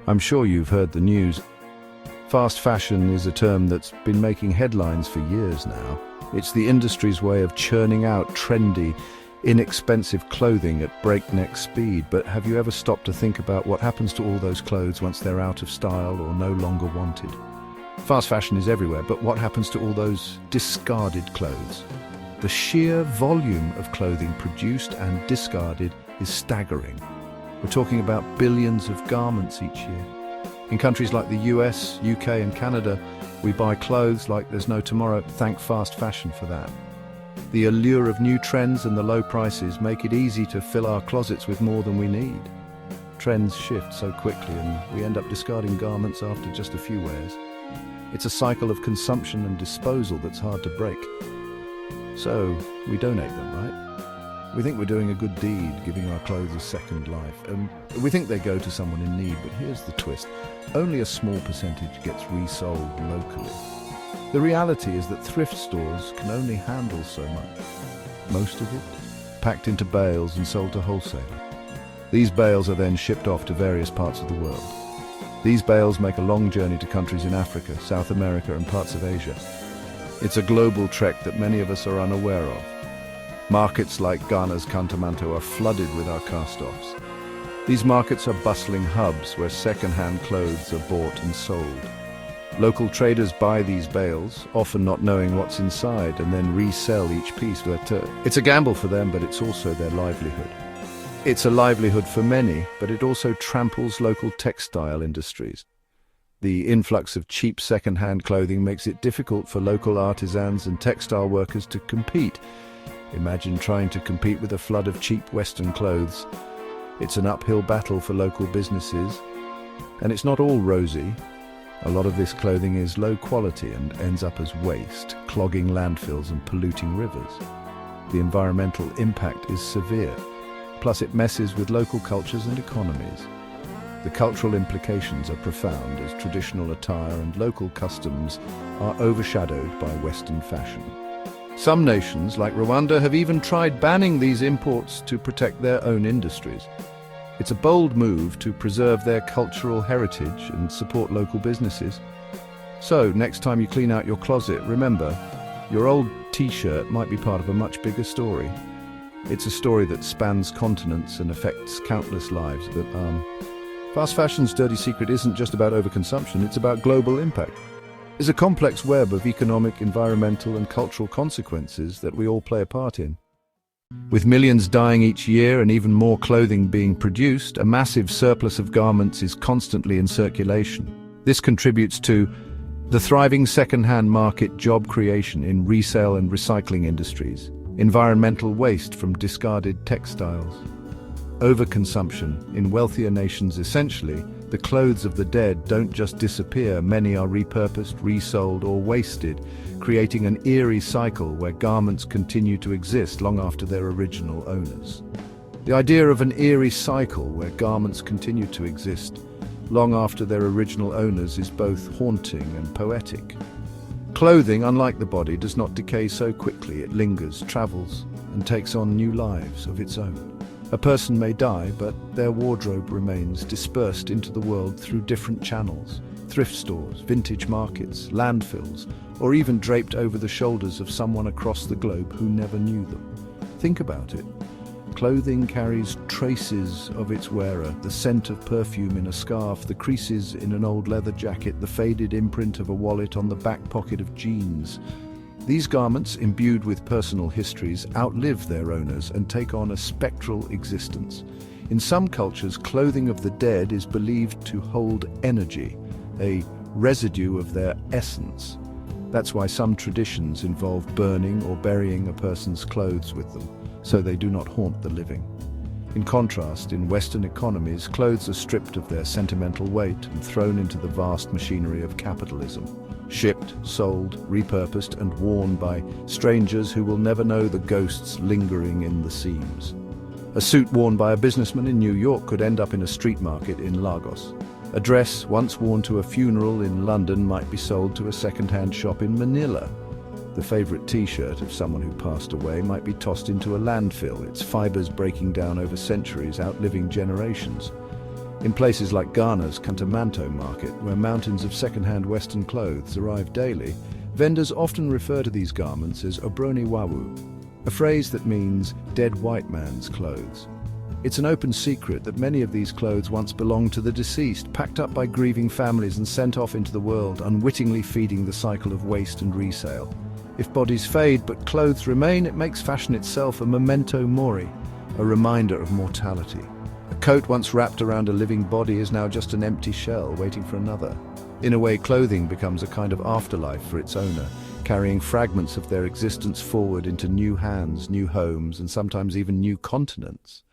I'm sure you've heard the news. Fast fashion is a term that's been making headlines for years now. It's the industry's way of churning out trendy, inexpensive clothing at breakneck speed. But have you ever stopped to think about what happens to all those clothes once they're out of style or no longer wanted? Fast fashion is everywhere, but what happens to all those discarded clothes? The sheer volume of clothing produced and discarded is staggering. We're talking about billions of garments each year. In countries like the US, UK and Canada, we buy clothes like there's no tomorrow. Thank fast fashion for that. The allure of new trends and the low prices make it easy to fill our closets with more than we need. Trends shift so quickly and we end up discarding garments after just a few wears. It's a cycle of consumption and disposal that's hard to break. So we donate them, right? We think we're doing a good deed, giving our clothes a second life. And we think they go to someone in need, but here's the twist. Only a small percentage gets resold locally. The reality is that thrift stores can only handle so much. Most of it packed into bales and sold to wholesalers. These bales are then shipped off to various parts of the world. These bales make a long journey to countries in Africa, South America and parts of Asia. It's a global trek that many of us are unaware of. Markets like Ghana's Kantamanto are flooded with our cast-offs. These markets are bustling hubs where second-hand clothes are bought and sold. Local traders buy these bales, often not knowing what's inside, and then resell each piece. It's a gamble for them, but it's also their livelihood. It's a livelihood for many, but it also tramples local textile industries. The influx of cheap second-hand clothing makes it difficult for local artisans and textile workers to compete. Imagine trying to compete with a flood of cheap Western clothes. It's an uphill battle for local businesses. And it's not all rosy. A lot of this clothing is low quality and ends up as waste, clogging landfills and polluting rivers. The environmental impact is severe. Plus it messes with local cultures and economies. The cultural implications are profound as traditional attire and local customs are overshadowed by Western fashion. Some nations, like Rwanda, have even tried banning these imports to protect their own industries. It's a bold move to preserve their cultural heritage and support local businesses. So, next time you clean out your closet, remember, your old t-shirt might be part of a much bigger story. It's a story that spans continents and affects countless lives. But fast fashion's dirty secret isn't just about overconsumption, it's about global impact. There's a complex web of economic, environmental and cultural consequences that we all play a part in. With millions dying each year and even more clothing being produced, a massive surplus of garments is constantly in circulation. This contributes to the thriving second-hand market, job creation in resale and recycling industries, environmental waste from discarded textiles, overconsumption in wealthier nations. Essentially, the clothes of the dead don't just disappear, many are repurposed, resold or wasted, creating an eerie cycle where garments continue to exist long after their original owners. The idea of an eerie cycle where garments continue to exist long after their original owners is both haunting and poetic. Clothing, unlike the body, does not decay so quickly. It lingers, travels, and takes on new lives of its own. A person may die, but their wardrobe remains dispersed into the world through different channels, thrift stores, vintage markets, landfills, or even draped over the shoulders of someone across the globe who never knew them. Think about it. Clothing carries traces of its wearer, the scent of perfume in a scarf, the creases in an old leather jacket, the faded imprint of a wallet on the back pocket of jeans. These garments, imbued with personal histories, outlive their owners and take on a spectral existence. In some cultures, clothing of the dead is believed to hold energy, a residue of their essence. That's why some traditions involve burning or burying a person's clothes with them, so they do not haunt the living. In contrast, in Western economies, clothes are stripped of their sentimental weight and thrown into the vast machinery of capitalism. Shipped, sold, repurposed and worn by strangers who will never know the ghosts lingering in the seams. A suit worn by a businessman in New York could end up in a street market in Lagos. A dress once worn to a funeral in London might be sold to a second-hand shop in Manila. The favorite t-shirt of someone who passed away might be tossed into a landfill, its fibers breaking down over centuries, outliving generations. In places like Ghana's Kantamanto market, where mountains of second-hand Western clothes arrive daily, vendors often refer to these garments as obroni wawu, a phrase that means dead white man's clothes. It's an open secret that many of these clothes once belonged to the deceased, packed up by grieving families and sent off into the world, unwittingly feeding the cycle of waste and resale. If bodies fade but clothes remain, it makes fashion itself a memento mori, a reminder of mortality. A coat once wrapped around a living body is now just an empty shell waiting for another. In a way, clothing becomes a kind of afterlife for its owner, carrying fragments of their existence forward into new hands, new homes, and sometimes even new continents.